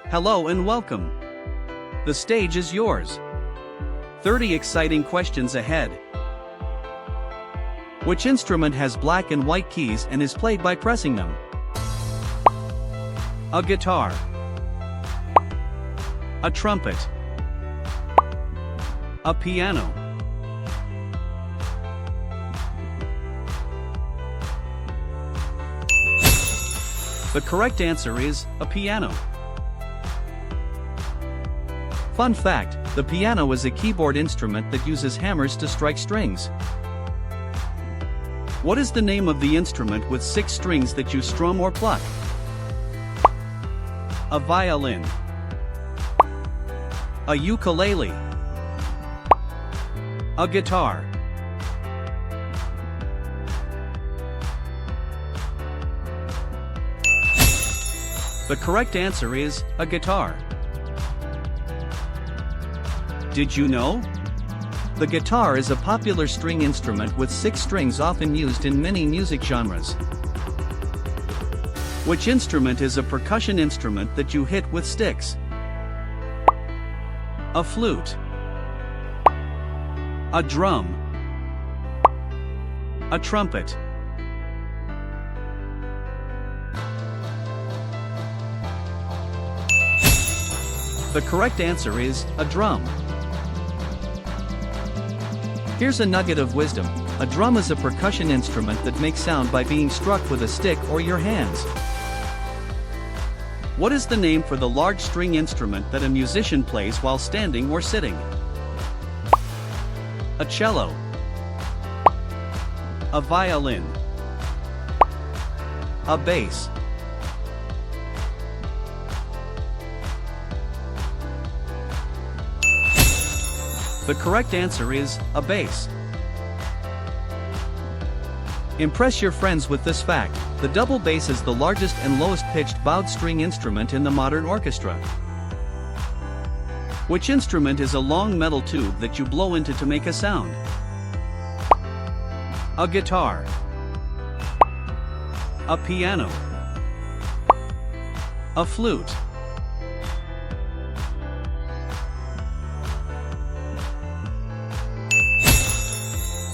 Hello and welcome. The stage is yours. 30 exciting questions ahead. Which instrument has black and white keys and is played by pressing them? A guitar. A trumpet. A piano. The correct answer is a piano. Fun fact, the piano is a keyboard instrument that uses hammers to strike strings. What is the name of the instrument with 6 strings that you strum or pluck? A violin. A ukulele. A guitar. The correct answer is a guitar. Did you know? The guitar is a popular string instrument with 6 strings often used in many music genres. Which instrument is a percussion instrument that you hit with sticks? A flute. A drum. A trumpet. The correct answer is a drum. Here's a nugget of wisdom. A drum is a percussion instrument that makes sound by being struck with a stick or your hands. What is the name for the large string instrument that a musician plays while standing or sitting? A cello. A violin. A bass. The correct answer is a bass. Impress your friends with this fact: the double bass is the largest and lowest pitched bowed string instrument in the modern orchestra. Which instrument is a long metal tube that you blow into to make a sound? A guitar. A piano. A flute.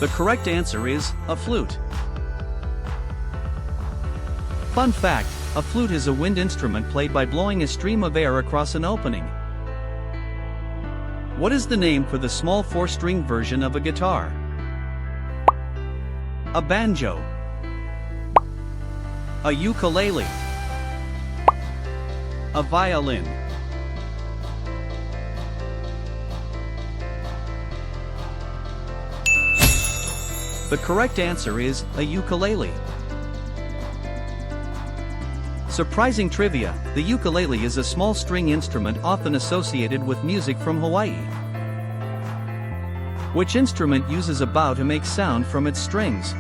The correct answer is a flute. Fun fact, a flute is a wind instrument played by blowing a stream of air across an opening. What is the name for the small 4-string version of a guitar? A banjo. A ukulele. A violin. The correct answer is a ukulele. Surprising trivia: the ukulele is a small string instrument often associated with music from Hawaii. Which instrument uses a bow to make sound from its strings?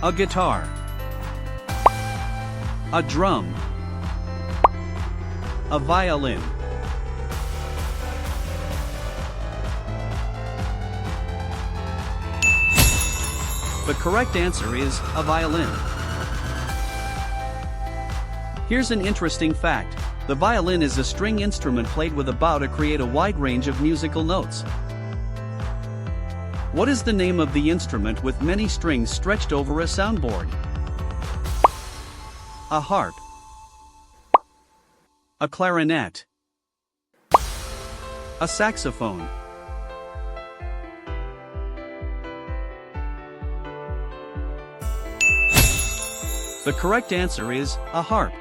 A guitar. A drum. A violin. The correct answer is a violin. Here's an interesting fact: the violin is a string instrument played with a bow to create a wide range of musical notes. What is the name of the instrument with many strings stretched over a soundboard? A harp. A clarinet. A saxophone. The correct answer is a harp.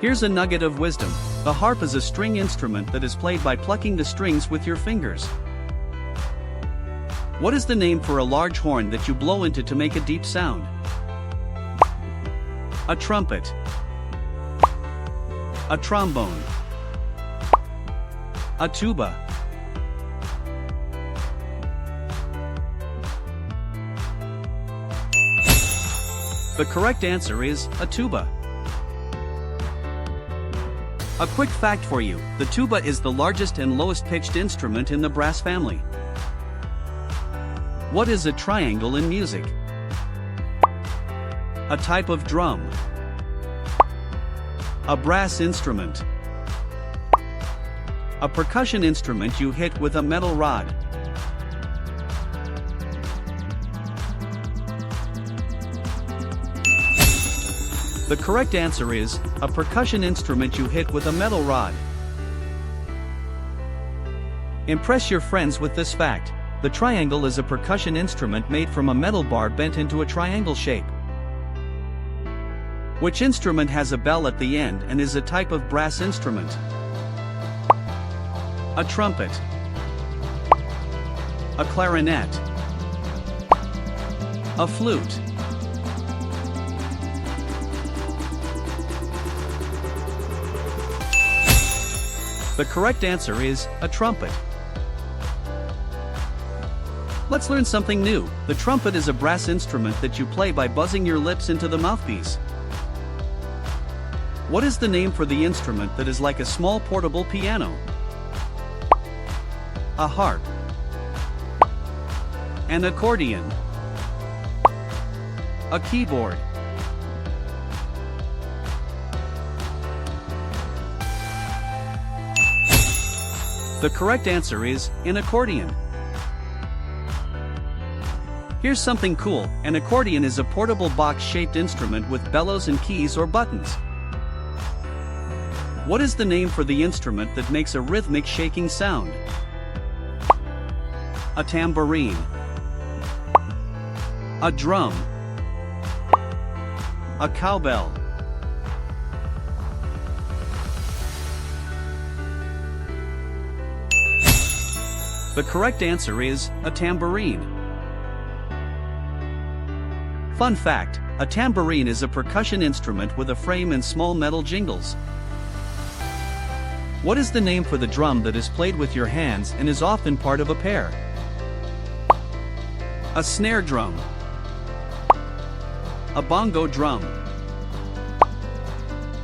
Here's a nugget of wisdom: the harp is a string instrument that is played by plucking the strings with your fingers. What is the name for a large horn that you blow into to make a deep sound? A trumpet. A trombone. A tuba. The correct answer is a tuba. A quick fact for you: the tuba is the largest and lowest pitched instrument in the brass family. What is a triangle in music? A type of drum. A brass instrument. A percussion instrument you hit with a metal rod. The correct answer is, a percussion instrument you hit with a metal rod. Impress your friends with this fact. The triangle is a percussion instrument made from a metal bar bent into a triangle shape. Which instrument has a bell at the end and is a type of brass instrument? A trumpet. A clarinet. A flute. The correct answer is, a trumpet. Let's learn something new. The trumpet is a brass instrument that you play by buzzing your lips into the mouthpiece. What is the name for the instrument that is like a small portable piano? A harp. An accordion. A keyboard. The correct answer is, an accordion. Here's something cool. An accordion is a portable box-shaped instrument with bellows and keys or buttons. What is the name for the instrument that makes a rhythmic shaking sound? A tambourine. A drum. A cowbell. The correct answer is, a tambourine. Fun fact, a tambourine is a percussion instrument with a frame and small metal jingles. What is the name for the drum that is played with your hands and is often part of a pair? A snare drum. A bongo drum.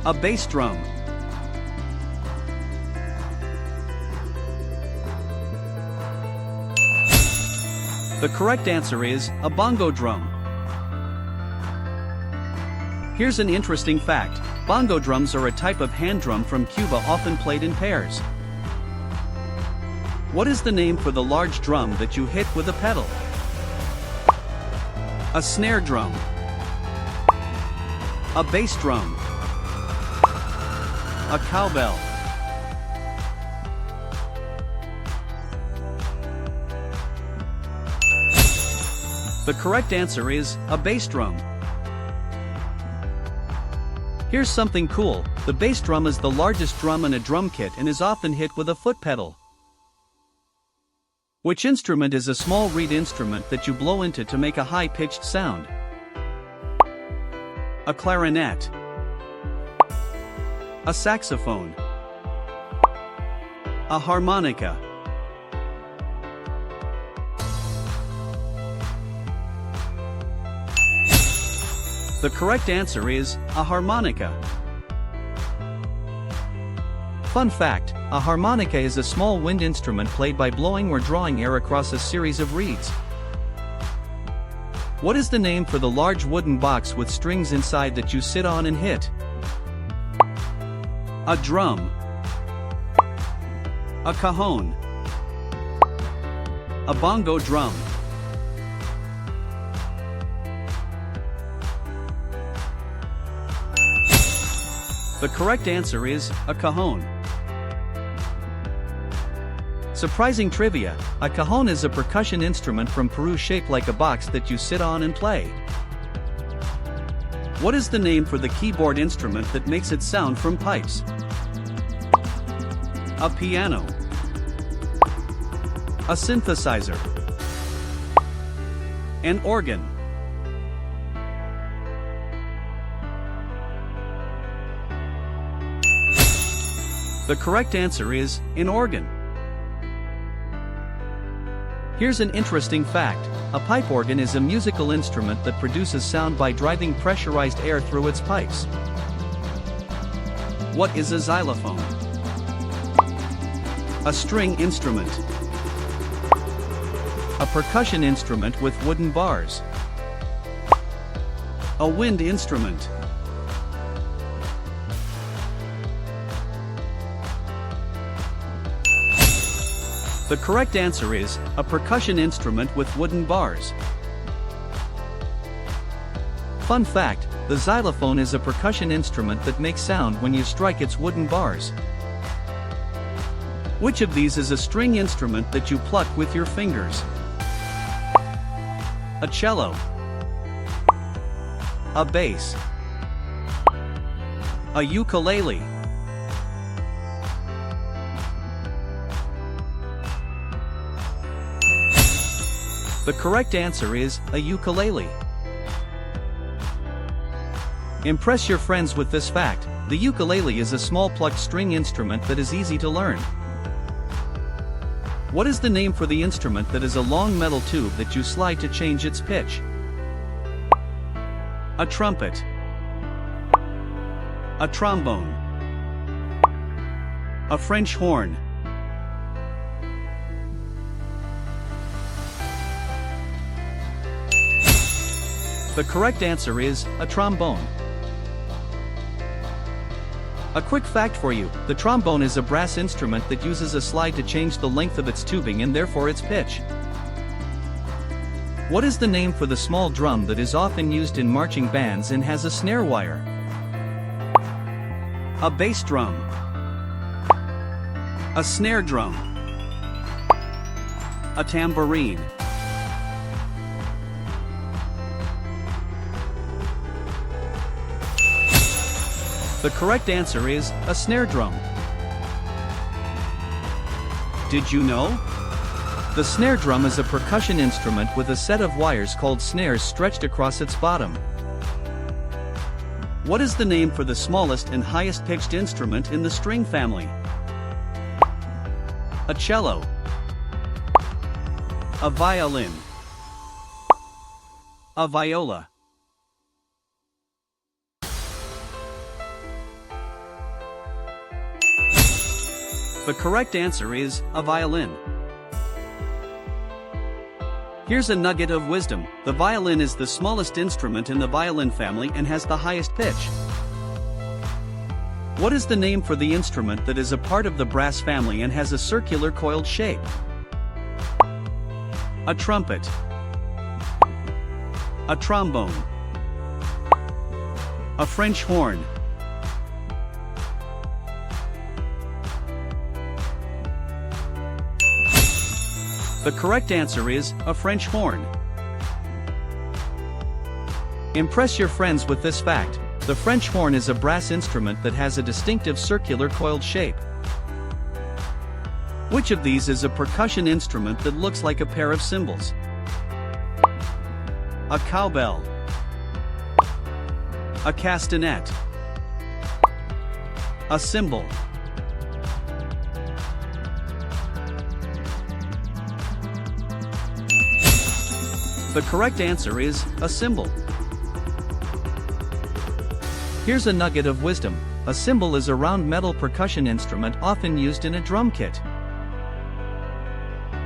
A bass drum. The correct answer is, a bongo drum. Here's an interesting fact. Bongo drums are a type of hand drum from Cuba often played in pairs. What is the name for the large drum that you hit with a pedal? A snare drum. A bass drum. A cowbell. The correct answer is, a bass drum. Here's something cool. The bass drum is the largest drum in a drum kit and is often hit with a foot pedal. Which instrument is a small reed instrument that you blow into to make a high-pitched sound? A clarinet. A saxophone. A harmonica. The correct answer is, a harmonica. Fun fact, a harmonica is a small wind instrument played by blowing or drawing air across a series of reeds. What is the name for the large wooden box with strings inside that you sit on and hit? A drum. A cajon. A bongo drum. The correct answer is, a cajon. Surprising trivia, a cajon is a percussion instrument from Peru shaped like a box that you sit on and play. What is the name for the keyboard instrument that makes its sound from pipes? A piano. A synthesizer. An organ. The correct answer is, an organ. Here's an interesting fact. A pipe organ is a musical instrument that produces sound by driving pressurized air through its pipes. What is a xylophone? A string instrument. A percussion instrument with wooden bars. A wind instrument. The correct answer is a percussion instrument with wooden bars. Fun fact, the xylophone is a percussion instrument that makes sound when you strike its wooden bars. Which of these is a string instrument that you pluck with your fingers? A cello, a bass, a ukulele. The correct answer is a ukulele. Impress your friends with this fact: the ukulele is a small plucked string instrument that is easy to learn. What is the name for the instrument that is a long metal tube that you slide to change its pitch? A trumpet, a trombone, a French horn. The correct answer is a trombone. A quick fact for you: the trombone is a brass instrument that uses a slide to change the length of its tubing and therefore its pitch. What is the name for the small drum that is often used in marching bands and has a snare wire? A bass drum, a snare drum, a tambourine. The correct answer is a snare drum. Did you know? The snare drum is a percussion instrument with a set of wires called snares stretched across its bottom. What is the name for the smallest and highest pitched instrument in the string family? A cello, a violin, a viola. The correct answer is a violin. Here's a nugget of wisdom: the violin is the smallest instrument in the violin family and has the highest pitch. What is the name for the instrument that is a part of the brass family and has a circular coiled shape? A trumpet, a trombone, a French horn. The correct answer is a French horn. Impress your friends with this fact: the French horn is a brass instrument that has a distinctive circular coiled shape. Which of these is a percussion instrument that looks like a pair of cymbals? A cowbell, a castanet, a cymbal. The correct answer is a cymbal. Here's a nugget of wisdom: a cymbal is a round metal percussion instrument often used in a drum kit.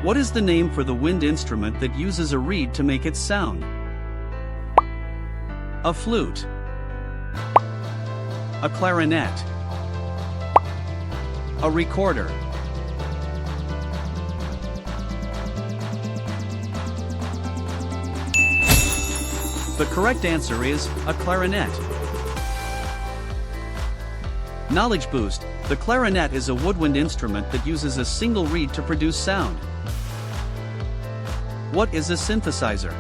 What is the name for the wind instrument that uses a reed to make its sound? A flute, a clarinet, a recorder. The correct answer is a clarinet. Knowledge boost: the clarinet is a woodwind instrument that uses a single reed to produce sound. What is a synthesizer?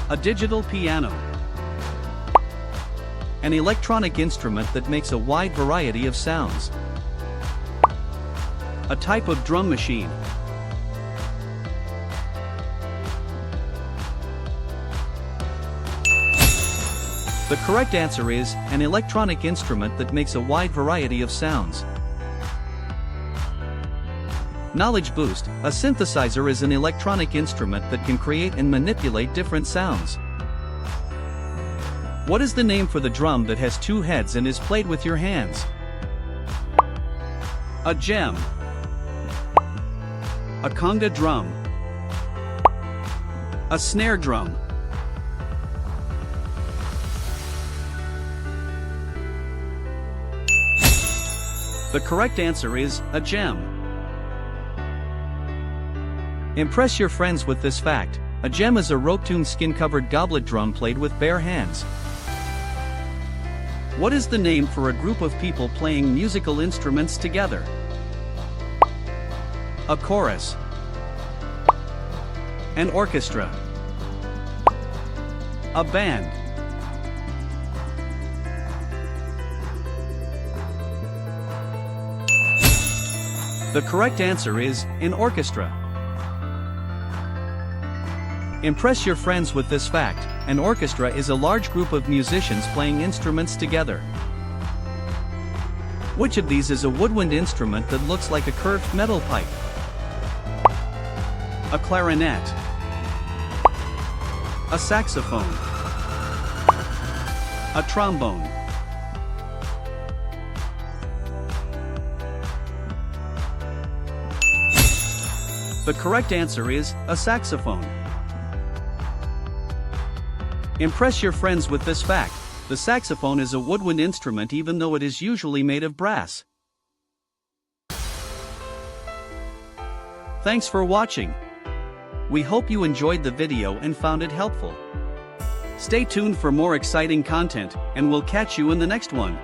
A digital piano, an electronic instrument that makes a wide variety of sounds, a type of drum machine. The correct answer is an electronic instrument that makes a wide variety of sounds. Knowledge boost: a synthesizer is an electronic instrument that can create and manipulate different sounds. What is the name for the drum that has two heads and is played with your hands? A djem, a conga drum, a snare drum. The correct answer is a djem. Impress your friends with this fact: a gem is a rope-tuned skin-covered goblet drum played with bare hands. What is the name for a group of people playing musical instruments together? A chorus. An orchestra. A band. The correct answer is an orchestra. Impress your friends with this fact: an orchestra is a large group of musicians playing instruments together. Which of these is a woodwind instrument that looks like a curved metal pipe? A clarinet. A saxophone. A trombone. The correct answer is a saxophone. Impress your friends with this fact: the saxophone is a woodwind instrument even though it is usually made of brass. Thanks for watching. We hope you enjoyed the video and found it helpful. Stay tuned for more exciting content, and we'll catch you in the next one.